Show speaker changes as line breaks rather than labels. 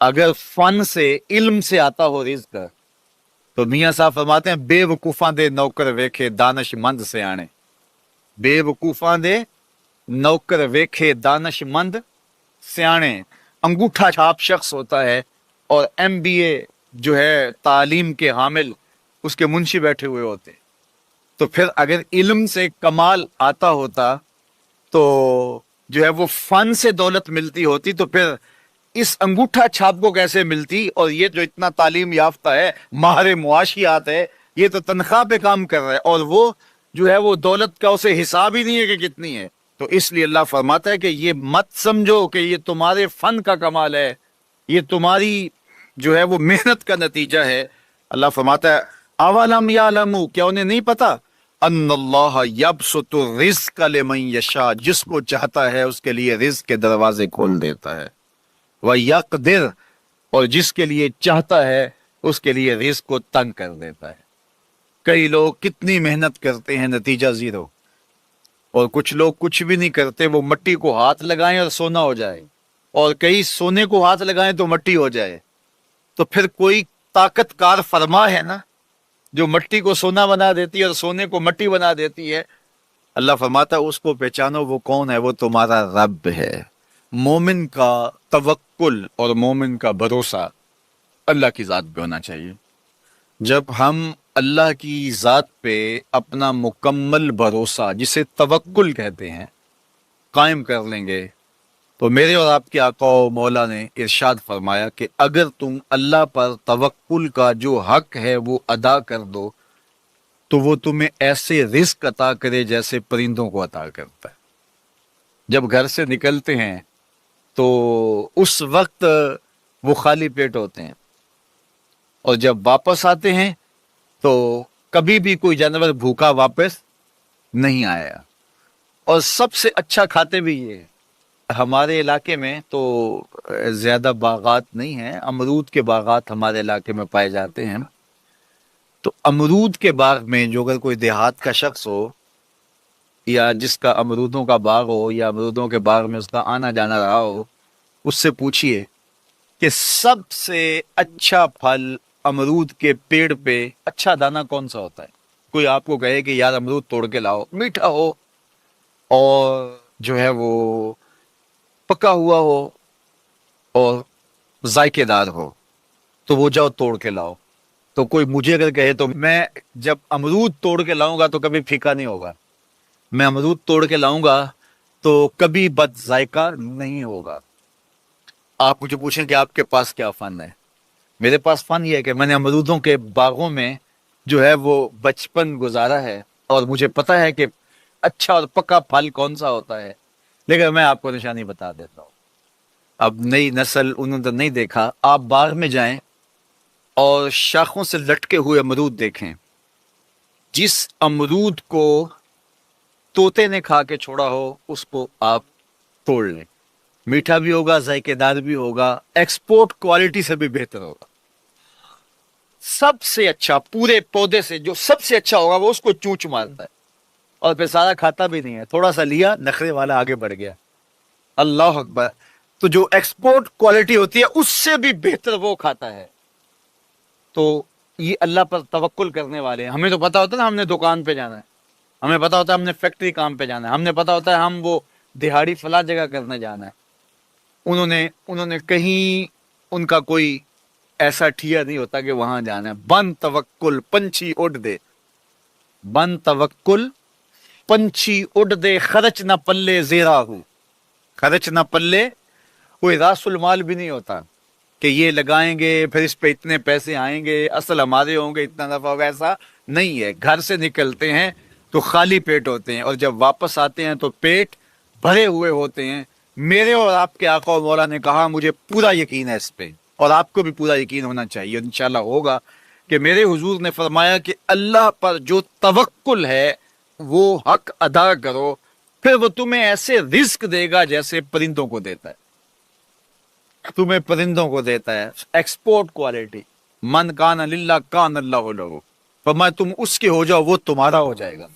اگر فن سے علم سے آتا ہو رزق تو میاں صاحب فرماتے ہیں بے وقوفاں دے نوکر ویکھے دانش مند سے آنے. بے وقوفاں دے نوکر ویکھے دانش مند سیانے. انگوٹھا چھاپ شخص ہوتا ہے اور ایم بی اے جو ہے تعلیم کے حامل اس کے منشی بیٹھے ہوئے ہوتے. تو پھر اگر علم سے کمال آتا ہوتا تو جو ہے وہ فن سے دولت ملتی ہوتی تو پھر اس انگوٹھا چھاپ کو کیسے ملتی. اور یہ جو اتنا تعلیم یافتہ ہے ماہر معاشیات ہے یہ تو تنخواہ پہ کام کر رہا ہے اور وہ جو ہے وہ دولت کا اسے حساب ہی نہیں ہے کہ کتنی ہے. تو اس لیے اللہ فرماتا ہے کہ یہ مت سمجھو کہ یہ تمہارے فن کا کمال ہے, یہ تمہاری جو ہے وہ محنت کا نتیجہ ہے. اللہ فرماتا ہے اولم یعلموا, کیا انہیں نہیں پتا, ان اللہ یبسط الرزق لمن یشاء, جس کو چاہتا ہے اس کے لیے رزق کے دروازے کھول دیتا ہے, وَيَقْدِرْ, اور جس کے لیے چاہتا ہے اس کے لیے رزق کو تنگ کر دیتا ہے. کئی لوگ کتنی محنت کرتے ہیں نتیجہ زیرو, اور کچھ لوگ کچھ بھی نہیں کرتے, وہ مٹی کو ہاتھ لگائیں اور سونا ہو جائے, اور کئی سونے کو ہاتھ لگائیں تو مٹی ہو جائے. تو پھر کوئی طاقت کار فرما ہے نا جو مٹی کو سونا بنا دیتی ہے اور سونے کو مٹی بنا دیتی ہے. اللہ فرماتا ہے اس کو پہچانو, وہ کون ہے, وہ تمہارا رب ہے. مومن کا توکل اور مومن کا بھروسہ اللہ کی ذات پہ ہونا چاہیے. جب ہم اللہ کی ذات پہ اپنا مکمل بھروسہ, جسے توکل کہتے ہیں, قائم کر لیں گے تو میرے اور آپ کے آقا و مولا نے ارشاد فرمایا کہ اگر تم اللہ پر توکل کا جو حق ہے وہ ادا کر دو تو وہ تمہیں ایسے رزق عطا کرے جیسے پرندوں کو عطا کرتا ہے. جب گھر سے نکلتے ہیں تو اس وقت وہ خالی پیٹ ہوتے ہیں, اور جب واپس آتے ہیں تو کبھی بھی کوئی جانور بھوکا واپس نہیں آیا, اور سب سے اچھا کھاتے بھی یہ. ہمارے علاقے میں تو زیادہ باغات نہیں ہیں, امرود کے باغات ہمارے علاقے میں پائے جاتے ہیں. تو امرود کے باغ میں جو اگر کوئی دیہات کا شخص ہو یا جس کا امرودوں کا باغ ہو یا امرودوں کے باغ میں اس کا آنا جانا رہا ہو, اس سے پوچھئے کہ سب سے اچھا پھل امرود کے پیڑ پہ اچھا دانہ کون سا ہوتا ہے. کوئی آپ کو کہے کہ یار امرود توڑ کے لاؤ, میٹھا ہو اور جو ہے وہ پکا ہوا ہو اور ذائقے دار ہو, تو وہ جاؤ توڑ کے لاؤ. تو کوئی مجھے اگر کہے تو میں جب امرود توڑ کے لاؤں گا تو کبھی پھیکا نہیں ہوگا, میں امرود توڑ کے لاؤں گا تو کبھی بد ذائقہ نہیں ہوگا. آپ مجھے پوچھیں کہ آپ کے پاس کیا فن ہے, میرے پاس فن یہ ہے کہ میں نے امرودوں کے باغوں میں جو ہے وہ بچپن گزارا ہے, اور مجھے پتا ہے کہ اچھا اور پکا پھل کون سا ہوتا ہے. لیکن میں آپ کو نشانی بتا دیتا ہوں, اب نئی نسل انہوں نے نہیں دیکھا, آپ باغ میں جائیں اور شاخوں سے لٹکے ہوئے امرود دیکھیں. جس امرود کو طوطے نے کھا کے چھوڑا ہو اس کو آپ توڑ لیں, میٹھا بھی ہوگا, ذائقے دار بھی ہوگا, ایکسپورٹ کوالٹی سے بھی بہتر ہوگا. سب سے اچھا پورے پودے سے جو سب سے اچھا ہوگا وہ اس کو چونچ مارتا ہے اور پھر سارا کھاتا بھی نہیں ہے, تھوڑا سا لیا, نخرے والا آگے بڑھ گیا. اللہ اکبر. تو جو ایکسپورٹ کوالٹی ہوتی ہے اس سے بھی بہتر وہ کھاتا ہے. تو یہ اللہ پر توکل کرنے والے ہیں. ہمیں تو پتا ہوتا ہے نا ہم نے دکان پہ جانا ہے, ہمیں پتا ہوتا ہے ہم نے فیکٹری کام پہ جانا ہے, ہم نے پتا ہوتا ہے ہم وہ دہاڑی فلاں جگہ کرنے جانا ہے. انہوں نے کہیں ان کا کوئی ایسا ٹھیا نہیں ہوتا کہ وہاں جانا ہے. بن توکل پنچھی اڑ دے, بن توکل پنچھی اڑ دے, خرچ نہ پلے زیرا ہو. خرچ نہ پلے, کوئی راس المال بھی نہیں ہوتا کہ یہ لگائیں گے پھر اس پہ اتنے پیسے آئیں گے, اصل ہمارے ہوں گے, اتنا نفع ہوگا, ایسا نہیں ہے. گھر سے نکلتے ہیں تو خالی پیٹ ہوتے ہیں, اور جب واپس آتے ہیں تو پیٹ بھرے ہوئے ہوتے ہیں. میرے اور آپ کے آقا و مولا نے کہا, مجھے پورا یقین ہے اس پہ, اور آپ کو بھی پورا یقین ہونا چاہیے, انشاءاللہ ہوگا, کہ میرے حضور نے فرمایا کہ اللہ پر جو توکل ہے وہ حق ادا کرو, پھر وہ تمہیں ایسے رزق دے گا جیسے پرندوں کو دیتا ہے. تمہیں پرندوں کو دیتا ہے ایکسپورٹ کوالٹی. من کان للہ کان اللہ لہ, فرمایا تم اس کے ہو جاؤ وہ تمہارا ہو جائے گا.